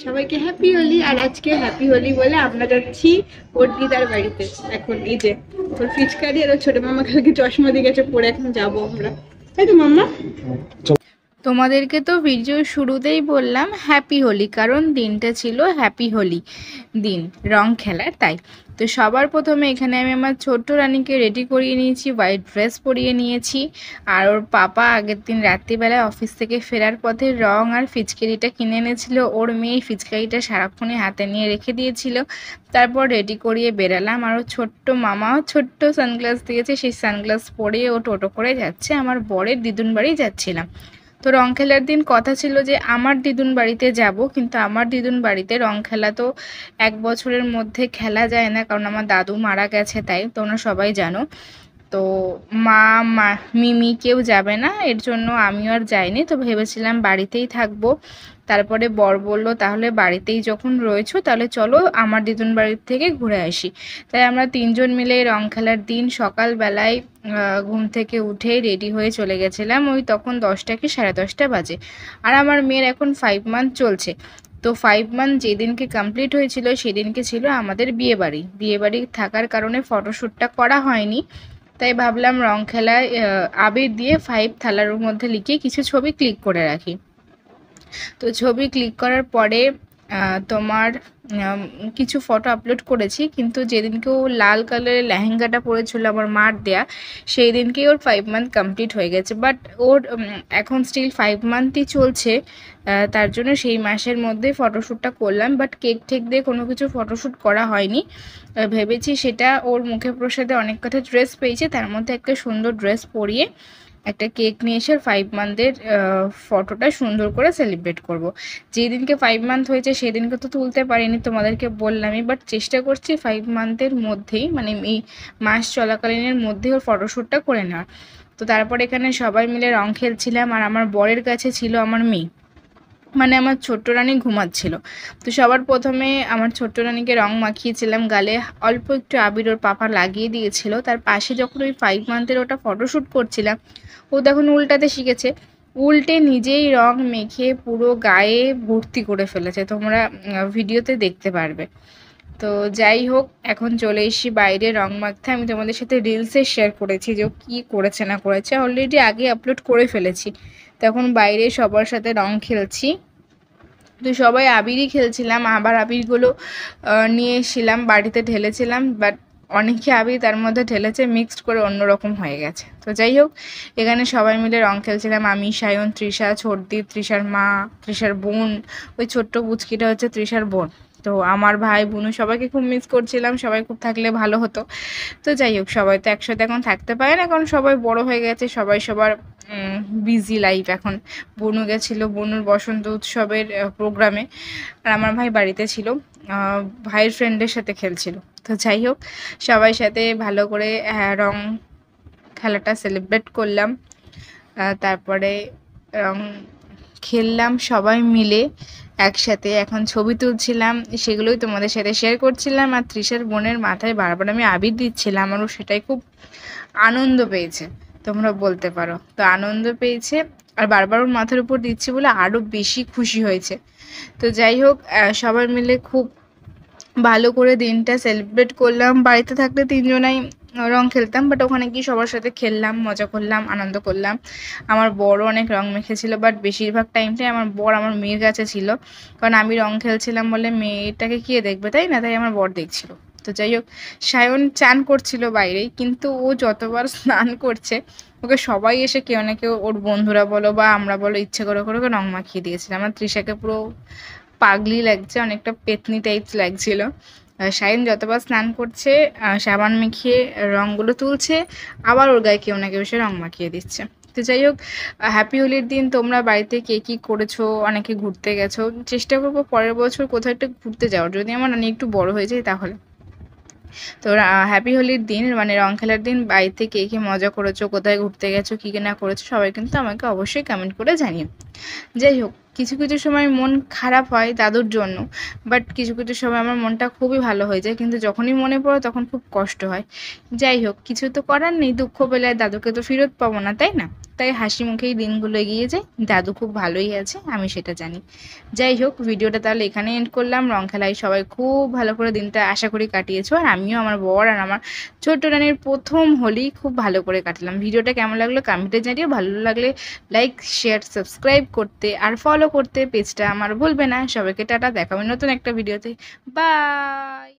সবাইকে হ্যাপি হোলি। আর আজকে হ্যাপি হোলি বলে আমরা যাচ্ছি ওর দিদার বাড়িতে। এখন এই যে ওর ফিচকারি আর ওর ছোট মামা কালকে চশমা দিয়ে গেছে পরে, এখন যাবো আমরা, তাই তো মাম্মা? তোমাদেরকে তো ভিডিওর শুরুতেই বললাম হ্যাপি হোলি, কারণ দিনটা ছিল হ্যাপি হোলি দিন, রং খেলার। তাই তো সবার প্রথমে এখানে আমি আমার ছোট্ট রানীকে রেডি করিয়ে নিয়েছি, হোয়াইট ড্রেস পরিয়ে নিয়েছি। আর ওর পাপা আগের দিন রাত্রিবেলায় অফিস থেকে ফেরার পথে রং আর ফিচকারিটা কিনে এনেছিল। ওর মেয়ে ফিচকারিটা সারাক্ষণই হাতে নিয়ে রেখে দিয়েছিল। তারপর রেডি করিয়ে বেরালাম। আর ওর ছোট্ট মামাও ছোট্ট সানগ্লাস দিয়েছে, সেই সানগ্লাস পরে ও টোটো করে যাচ্ছে। আমার বরের দিদুন বাড়ি যাচ্ছিলাম। তো রং খেলার দিন কথা ছিল যে আমার দিদুন বাড়িতে যাব, কিন্তু আমার দিদুন বাড়িতে রং খেলা তো 1 বছরের মধ্যে খেলা যায় না, কারণ আমার দাদু মারা গেছে। তাই তোমরা সবাই জানো। তো মা মিমি কেউ যাবে না, এর জন্য আমিও আর যাইনি। তো ভেবেছিলাম বাড়িতেই থাকবো। তারপরে বর বলল তাহলে বাড়িতেই যখন রয়েছো তাহলে চলো আমার দিদুন বাড়ির থেকে ঘুরে আসি। তাই আমরা তিনজন মিলে রং খেলার দিন সকালবেলায় ঘুম থেকে উঠে রেডি হয়ে চলে গেছিলাম। ওই তখন 10টা কি 10:30 বাজে। আর আমার মেয়ের এখন 5 মান্থ চলছে। তো 5 মান্থ যেদিনকে কমপ্লিট হয়েছিল সেদিনকে ছিল আমাদের বিয়েবাড়ি থাকার কারণে ফটোশ্যুটটা করা হয়নি। তাই ভাবলাম রং খেলায় আবির দিয়ে 5 থালার মধ্যে লিখে কিছু ছবি ক্লিক করে রাখি। তো ছবি ক্লিক করার পরে তোমার কিছু ফটো আপলোড করেছি, কিন্তু যেদিনকে ও লাল কালারের লেহেঙ্গাটা পরেছিল আমার মার দেয়া, সেই দিনকেই ওর 5 মান্থ কমপ্লিট হয়ে গেছে। বাট ওর এখন স্টিল 5 মান্থই চলছে। তার জন্য সেই মাসের মধ্যে ফটোশ্যুটটা করলাম, বাট কেক ঠেক দিয়ে কোনো কিছু ফটোশ্যুট করা হয়নি। ভেবেছি সেটা ওর মুখে প্রসাদে অনেক কথা ড্রেস পেয়েছে, তার মধ্যে একটা সুন্দর ড্রেস পরিয়ে একটা কেক নিয়ে এসে 5 মান্থের ফটোটা সুন্দর করে সেলিব্রেট করব। যেই দিনকে 5 মান্থ হয়েছে সেদিনকে তো তুলতে পারিনি, তোমাদেরকে বললামই। বাট চেষ্টা করছি 5 মান্থের মধ্যেই, মানে এই মাস চলাকালীনের মধ্যে ওর ফটোশ্যুটটা করে নেওয়ার। তো তারপর এখানে সবাই মিলে রং খেলছিলাম। আর আমার বরের কাছে ছিল আমার মেয়ে, মানে আমার ছোট্ট রানী ঘুমাচ্ছিল। তো সবার প্রথমে আমার ছোট্ট রানীকে রং মাখিয়েছিলাম গালে, অল্প একটু আবির ওর পাপা লাগিয়ে দিয়েছিল। তার পাশে যখন ওই 5 মান্থের ওটা ফটোশ্যুট করছিলাম, ও তখন উল্টাতে শিখেছে, উল্টে নিজেই রং মেখে পুরো গায়ে ভর্তি করে ফেলেছে। তোমরা ভিডিওতে দেখতে পারবে। তো যাই হোক, এখন চলে এসেছি বাইরে রং মাখতে। আমি তোমাদের সাথে রিলসে শেয়ার করেছি যে ও কী করেছে না করেছে, অলরেডি আগে আপলোড করে ফেলেছি। তখন বাইরে সবার সাথে রং খেলছি। তো সবাই আবিরই খেলছিলাম, আবার আবিরগুলো নিয়ে এসেছিলাম, বাড়িতে ঢেলেছিলাম। বাট অনেকে আবির তার মধ্যে ঢেলেছে, মিক্সড করে অন্যরকম হয়ে গেছে। তো যাই হোক, এখানে সবাই মিলে রং খেলছিলাম, আমি, সায়ন, তৃষা, ছোটদি, তৃষার মা, তৃষার বোন। ওই ছোট্ট পুচকিটা হচ্ছে তৃষার বোন। তো আমার ভাই বোনু সবাইকে খুব মিস করছিলাম, সবাই খুব থাকলে ভালো হতো। তো যাই হোক, সবাই তো একসাথে এখন থাকতে পারে না, কারণ সবাই বড় হয়ে গেছে, সবাই সবার বিজি লাইফ এখন। বনু গেছিলো বনুর বসন্ত উৎসবের প্রোগ্রামে, আর আমার ভাই বাড়িতে ছিল, ভাইয়ের ফ্রেন্ডের সাথে খেলছিল। তো যাই হোক, সবাই সাথে ভালো করে রং খেলাটা সেলিব্রেট করলাম। তারপরে রং খেললাম সবাই মিলে একসাথে। এখন ছবি তুলছিলাম, সেগুলোই তোমাদের সাথে শেয়ার করছিলাম। আর তৃষার বোনের মাথায় বারবার আমি আবির দিচ্ছিলাম, আরও সেটাই খুব আনন্দ পেয়েছে, তোমরা বলতে পারো। তো আনন্দ পেয়েছে, আর বারবার ওর মাথার উপর দিচ্ছি বলে আরও বেশি খুশি হয়েছে। তো যাই হোক, সবাই মিলে খুব ভালো করে দিনটা সেলিব্রেট করলাম। বাড়িতে থাকলে তিনজনাই রং খেলতাম, বাট ওখানে গিয়ে সবার সাথে খেললাম, মজা করলাম, আনন্দ করলাম। আমার বড়ও অনেক রং মেখেছিল, বাট বেশিরভাগ টাইমটাই আমার বর আমার মেয়ের কাছে ছিল, কারণ আমি রং খেলছিলাম বলে মেয়েটাকে কে দেখবে, তাই না? তাই আমার বর দেখছিল। তো যাই হোক, সায়ন চান করছিল বাইরেই, কিন্তু ও যতবার স্নান করছে ওকে সবাই এসে কেউ না কেউ, ওর বন্ধুরা বলো বা আমরা বলো, ইচ্ছে করে করে ওকে রং মাখিয়ে দিয়েছিল। আমার তৃষাকে পুরো পাগলি লাগছে, অনেকটা পেতনি টাইপস লাগছিল। সায়ন যতবার স্নান করছে সাবান মেখিয়ে রঙগুলো তুলছে, আবার ওর গায়ে কেউ না কেউ এসে রং মাখিয়ে দিচ্ছে। তো যাই হোক, হ্যাপি হোলির দিন তোমরা বাড়িতে কে কী করেছো, অনেকে ঘুরতে গেছো। চেষ্টা করবো পরের বছর কোথাও একটা ঘুরতে যাওয়ার, যদি আমার অনেক একটু বড় হয়ে যায় তাহলে। তো হ্যাপি হোলির দিন মানে রং খেলার দিন বাড়িতে কে কী মজা করেছো, কোথায় ঘুরতে গেছো, কী না করেছো, সবাই কিন্তু আমাকে অবশ্যই কমেন্ট করে জানিও। যাই হোক, কিছু কিছু সময় মন খারাপ হয় দাদুর জন্য, বাট কিছু কিছু সময় আমার মনটা খুবই ভালো হয়ে যায়, কিন্তু যখনই মনে পড়ে তখন খুব কষ্ট হয়। যাই হোক, কিছু তো করার নেই, দুঃখ পেলে দাদুকে তো ফেরত পাবো না, তাই না? তাই হাসি মুখেই দিনগুলো এগিয়ে যায়। দাদু খুব ভালোই আছে, আমি সেটা জানি। যাই হোক, ভিডিওটা তাহলে এখানে এন্ড করলাম। রং খেলায় সবাই খুব ভালো করে দিনটা আশা করি কাটিয়েছো, আর আমিও আমার বর আর আমার ছোট্ট রানীর প্রথম হোলি খুব ভালো করে কাটালাম। ভিডিওটা কেমন লাগলো কমেন্টে জানিও, ভালো লাগলে লাইক শেয়ার সাবস্ক্রাইব করতে আর ফলো করতে পেজটা আমার ভুলবে না। সবাইকে টাটা, দেখা হবে নতুন একটা ভিডিওতে। বাই।